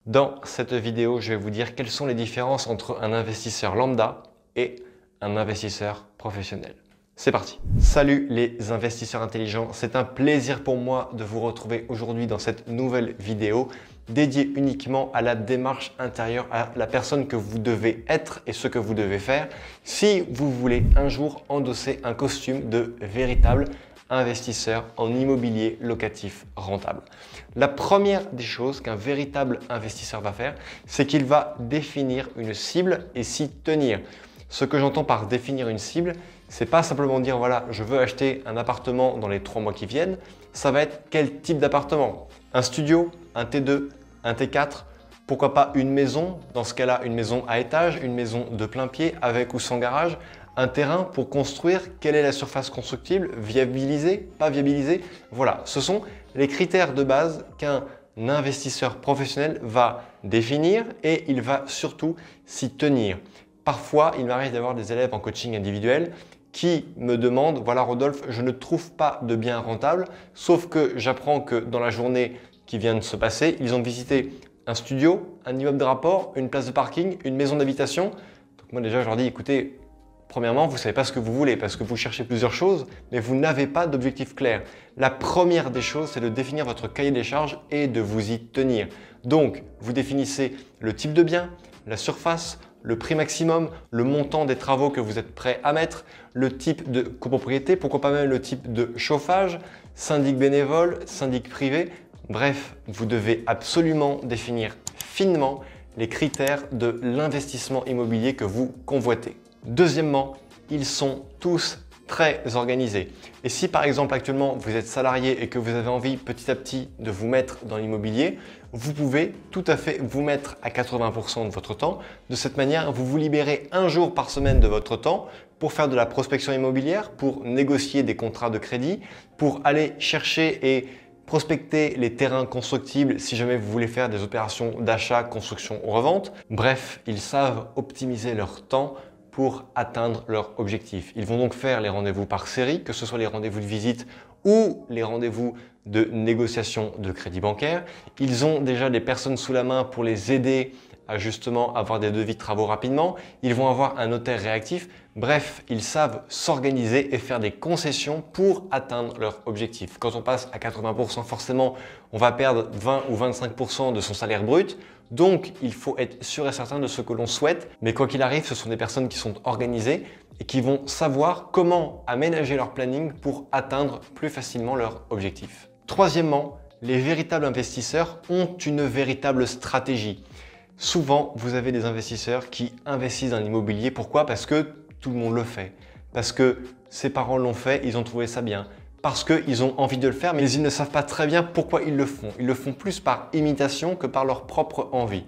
Dans cette vidéo, je vais vous dire quelles sont les différences entre un investisseur lambda et un investisseur professionnel. C'est parti! Salut les investisseurs intelligents, c'est un plaisir pour moi de vous retrouver aujourd'hui dans cette nouvelle vidéo dédiée uniquement à la démarche intérieure, à la personne que vous devez être et ce que vous devez faire si vous voulez un jour endosser un costume de véritable investisseur en immobilier locatif rentable. La première des choses qu'un véritable investisseur va faire, c'est qu'il va définir une cible et s'y tenir. Ce que j'entends par définir une cible, c'est pas simplement dire voilà, je veux acheter un appartement dans les 3 mois qui viennent. Ça va être quel type d'appartement? Un studio, un T2, un T4, pourquoi pas une maison? Dans ce cas-là, une maison à étage, une maison de plein pied avec ou sans garage. Un terrain pour construire, quelle est la surface constructible, viabilisée, pas viabilisée. Voilà, ce sont les critères de base qu'un investisseur professionnel va définir et il va surtout s'y tenir. Parfois, il m'arrive d'avoir des élèves en coaching individuel qui me demandent, voilà Rodolphe, je ne trouve pas de bien rentable, sauf que j'apprends que dans la journée qui vient de se passer, ils ont visité un studio, un immeuble de rapport, une place de parking, une maison d'habitation. Donc moi déjà, je leur dis, écoutez, premièrement, vous ne savez pas ce que vous voulez parce que vous cherchez plusieurs choses, mais vous n'avez pas d'objectif clair. La première des choses, c'est de définir votre cahier des charges et de vous y tenir. Donc, vous définissez le type de bien, la surface, le prix maximum, le montant des travaux que vous êtes prêt à mettre, le type de copropriété, pourquoi pas même le type de chauffage, syndic bénévole, syndic privé. Bref, vous devez absolument définir finement les critères de l'investissement immobilier que vous convoitez. Deuxièmement, ils sont tous très organisés. Et si par exemple actuellement vous êtes salarié et que vous avez envie petit à petit de vous mettre dans l'immobilier, vous pouvez tout à fait vous mettre à 80% de votre temps. De cette manière, vous vous libérez un jour par semaine de votre temps pour faire de la prospection immobilière, pour négocier des contrats de crédit, pour aller chercher et prospecter les terrains constructibles si jamais vous voulez faire des opérations d'achat, construction ou revente. Bref, ils savent optimiser leur temps pour atteindre leur objectif. Ils vont donc faire les rendez-vous par série, que ce soit les rendez-vous de visite ou les rendez-vous de négociation de crédit bancaire. Ils ont déjà des personnes sous la main pour les aider à justement avoir des devis de travaux rapidement. Ils vont avoir un notaire réactif. Bref, ils savent s'organiser et faire des concessions pour atteindre leur objectif. Quand on passe à 80%, forcément, on va perdre 20 ou 25% de son salaire brut. Donc, il faut être sûr et certain de ce que l'on souhaite. Mais quoi qu'il arrive, ce sont des personnes qui sont organisées et qui vont savoir comment aménager leur planning pour atteindre plus facilement leur objectif. Troisièmement, les véritables investisseurs ont une véritable stratégie. Souvent, vous avez des investisseurs qui investissent dans l'immobilier. Pourquoi? Parce que tout le monde le fait. Parce que ses parents l'ont fait, ils ont trouvé ça bien. Parce qu'ils ont envie de le faire, mais ils ne savent pas très bien pourquoi ils le font. Ils le font plus par imitation que par leur propre envie.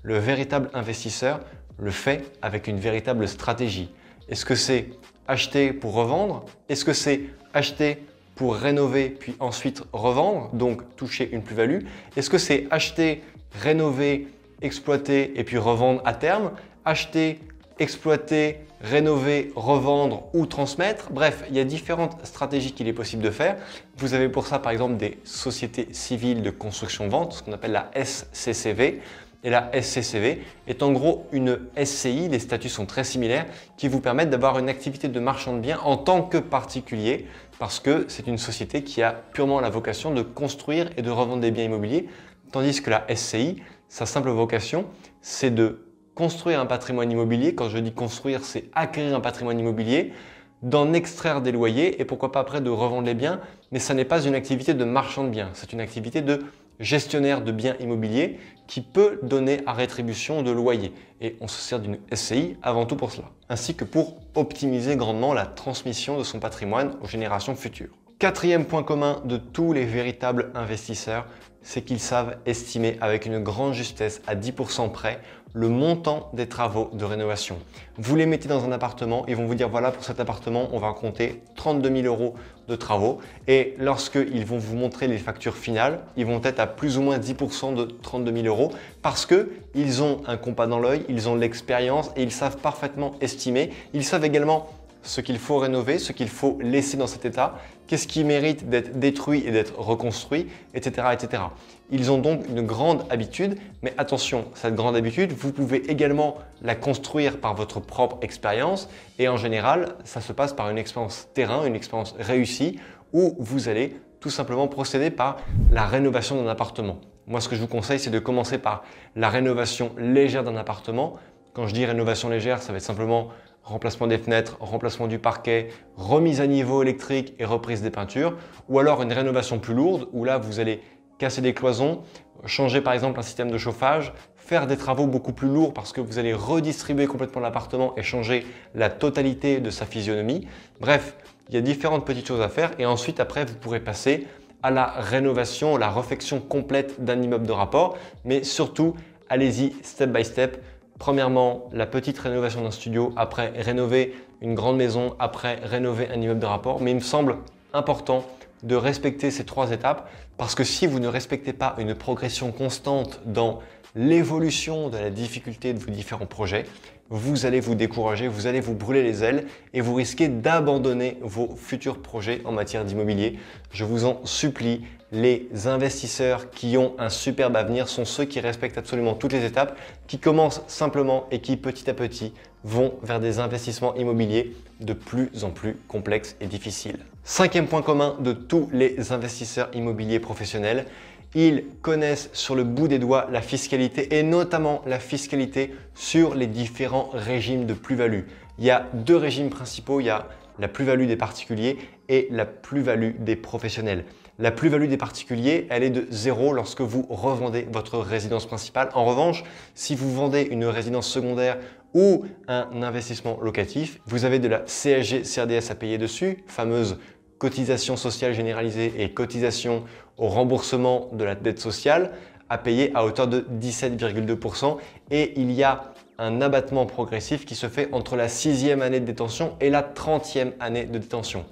Le véritable investisseur le fait avec une véritable stratégie. Est-ce que c'est acheter pour revendre? Est-ce que c'est acheter pour rénover puis ensuite revendre, donc toucher une plus-value? Est-ce que c'est acheter, rénover, exploiter et puis revendre à terme? Acheter, exploiter, rénover, revendre ou transmettre. Bref, il y a différentes stratégies qu'il est possible de faire. Vous avez pour ça par exemple des sociétés civiles de construction-vente, ce qu'on appelle la SCCV. Et la SCCV est en gros une SCI, les statuts sont très similaires, qui vous permettent d'avoir une activité de marchand de biens en tant que particulier parce que c'est une société qui a purement la vocation de construire et de revendre des biens immobiliers, tandis que la SCI, sa simple vocation, c'est de construire un patrimoine immobilier. Quand je dis construire, c'est acquérir un patrimoine immobilier, d'en extraire des loyers et pourquoi pas après de revendre les biens. Mais ça n'est pas une activité de marchand de biens, c'est une activité de gestionnaire de biens immobiliers qui peut donner à rétribution de loyer. Et on se sert d'une SCI avant tout pour cela, ainsi que pour optimiser grandement la transmission de son patrimoine aux générations futures. Quatrième point commun de tous les véritables investisseurs, c'est qu'ils savent estimer avec une grande justesse à 10% près le montant des travaux de rénovation. Vous les mettez dans un appartement, ils vont vous dire voilà pour cet appartement on va compter 32 000 € de travaux et lorsqu'ils vont vous montrer les factures finales, ils vont être à plus ou moins 10% de 32 000 € parce qu'ils ont un compas dans l'œil, ils ont l'expérience et ils savent parfaitement estimer. Ils savent également ce qu'il faut rénover, ce qu'il faut laisser dans cet état qu'est-ce qui mérite d'être détruit et d'être reconstruit, etc., etc. Ils ont donc une grande habitude, mais attention, cette grande habitude, vous pouvez également la construire par votre propre expérience et en général, ça se passe par une expérience terrain, une expérience réussie où vous allez tout simplement procéder par la rénovation d'un appartement. Moi, ce que je vous conseille, c'est de commencer par la rénovation légère d'un appartement. Quand je dis rénovation légère, ça va être simplement remplacement des fenêtres, remplacement du parquet, remise à niveau électrique et reprise des peintures. Ou alors une rénovation plus lourde où là, vous allez casser des cloisons, changer par exemple un système de chauffage, faire des travaux beaucoup plus lourds parce que vous allez redistribuer complètement l'appartement et changer la totalité de sa physionomie. Bref, il y a différentes petites choses à faire et ensuite après, vous pourrez passer à la rénovation, la réfection complète d'un immeuble de rapport. Mais surtout, allez-y step by step. Premièrement, la petite rénovation d'un studio, après rénover une grande maison, après rénover un immeuble de rapport. Mais il me semble important de respecter ces 3 étapes parce que si vous ne respectez pas une progression constante dans l'évolution de la difficulté de vos différents projets, vous allez vous décourager, vous allez vous brûler les ailes et vous risquez d'abandonner vos futurs projets en matière d'immobilier. Je vous en supplie, les investisseurs qui ont un superbe avenir sont ceux qui respectent absolument toutes les étapes, qui commencent simplement et qui petit à petit vont vers des investissements immobiliers de plus en plus complexes et difficiles. 5e point commun de tous les investisseurs immobiliers professionnels, ils connaissent sur le bout des doigts la fiscalité et notamment la fiscalité sur les différents régimes de plus-value. Il y a 2 régimes principaux, il y a la plus-value des particuliers et la plus-value des professionnels. La plus-value des particuliers, elle est de 0 lorsque vous revendez votre résidence principale. En revanche, si vous vendez une résidence secondaire ou un investissement locatif, vous avez de la CSG-CRDS à payer dessus, fameuse cotisation sociale généralisée et cotisation au remboursement de la dette sociale à payer à hauteur de 17,2% et il y a un abattement progressif qui se fait entre la 6e année de détention et la 30e année de détention.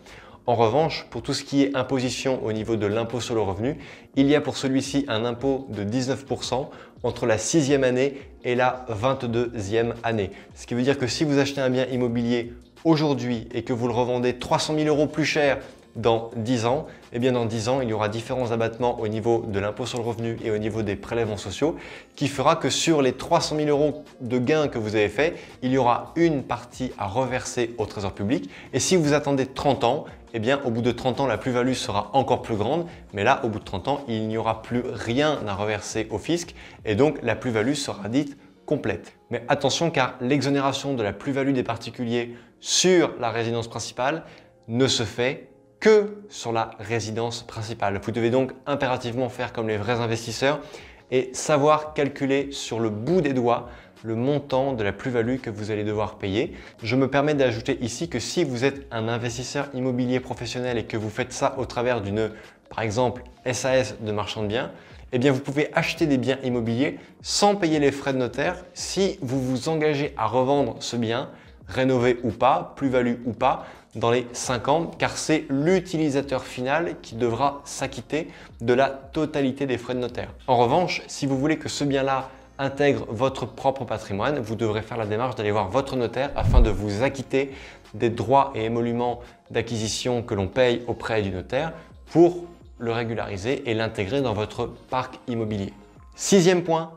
En revanche, pour tout ce qui est imposition au niveau de l'impôt sur le revenu, il y a pour celui-ci un impôt de 19% entre la 6e année et la 22e année. Ce qui veut dire que si vous achetez un bien immobilier aujourd'hui et que vous le revendez 300 000 € plus cher dans 10 ans, eh bien dans 10 ans, il y aura différents abattements au niveau de l'impôt sur le revenu et au niveau des prélèvements sociaux qui fera que sur les 300 000 € de gains que vous avez fait, il y aura une partie à reverser au trésor public. Et si vous attendez 30 ans, eh bien au bout de 30 ans, la plus-value sera encore plus grande. Mais là, au bout de 30 ans, il n'y aura plus rien à reverser au fisc et donc la plus-value sera dite complète. Mais attention car l'exonération de la plus-value des particuliers sur la résidence principale ne se fait que sur la résidence principale. Vous devez donc impérativement faire comme les vrais investisseurs et savoir calculer sur le bout des doigts le montant de la plus-value que vous allez devoir payer. Je me permets d'ajouter ici que si vous êtes un investisseur immobilier professionnel et que vous faites ça au travers d'une, par exemple, SAS de marchand de biens, eh bien vous pouvez acheter des biens immobiliers sans payer les frais de notaire si vous vous engagez à revendre ce bien, rénové ou pas, plus-value ou pas, dans les 5 ans, car c'est l'utilisateur final qui devra s'acquitter de la totalité des frais de notaire. En revanche, si vous voulez que ce bien-là intègre votre propre patrimoine, vous devrez faire la démarche d'aller voir votre notaire afin de vous acquitter des droits et émoluments d'acquisition que l'on paye auprès du notaire pour le régulariser et l'intégrer dans votre parc immobilier. 6e point,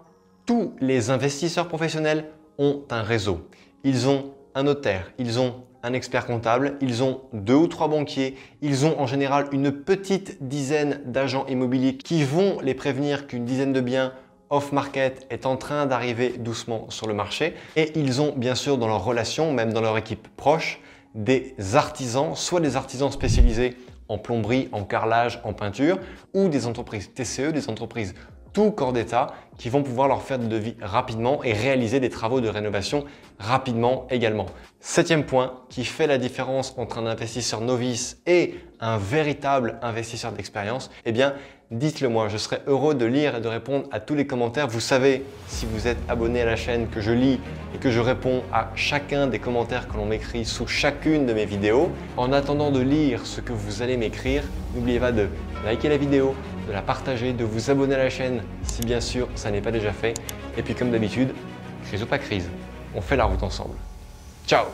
tous les investisseurs professionnels ont un réseau. Ils ont un notaire, ils ont un expert comptable, ils ont 2 ou 3 banquiers, ils ont en général une petite dizaine d'agents immobiliers qui vont les prévenir qu'une dizaine de biens off-market est en train d'arriver doucement sur le marché et ils ont bien sûr dans leur relation, même dans leur équipe proche, des artisans, soit des artisans spécialisés en plomberie, en carrelage, en peinture ou des entreprises TCE, des entreprises tout corps d'État qui vont pouvoir leur faire des devis rapidement et réaliser des travaux de rénovation rapidement également. 7e point qui fait la différence entre un investisseur novice et un véritable investisseur d'expérience, eh bien dites-le moi, je serai heureux de lire et de répondre à tous les commentaires. Vous savez, si vous êtes abonné à la chaîne, que je lis et que je réponds à chacun des commentaires que l'on m'écrit sous chacune de mes vidéos. En attendant de lire ce que vous allez m'écrire, n'oubliez pas de liker la vidéo, de la partager, de vous abonner à la chaîne si bien sûr ça n'est pas déjà fait. Et puis comme d'habitude, crise ou pas crise, on fait la route ensemble. Ciao!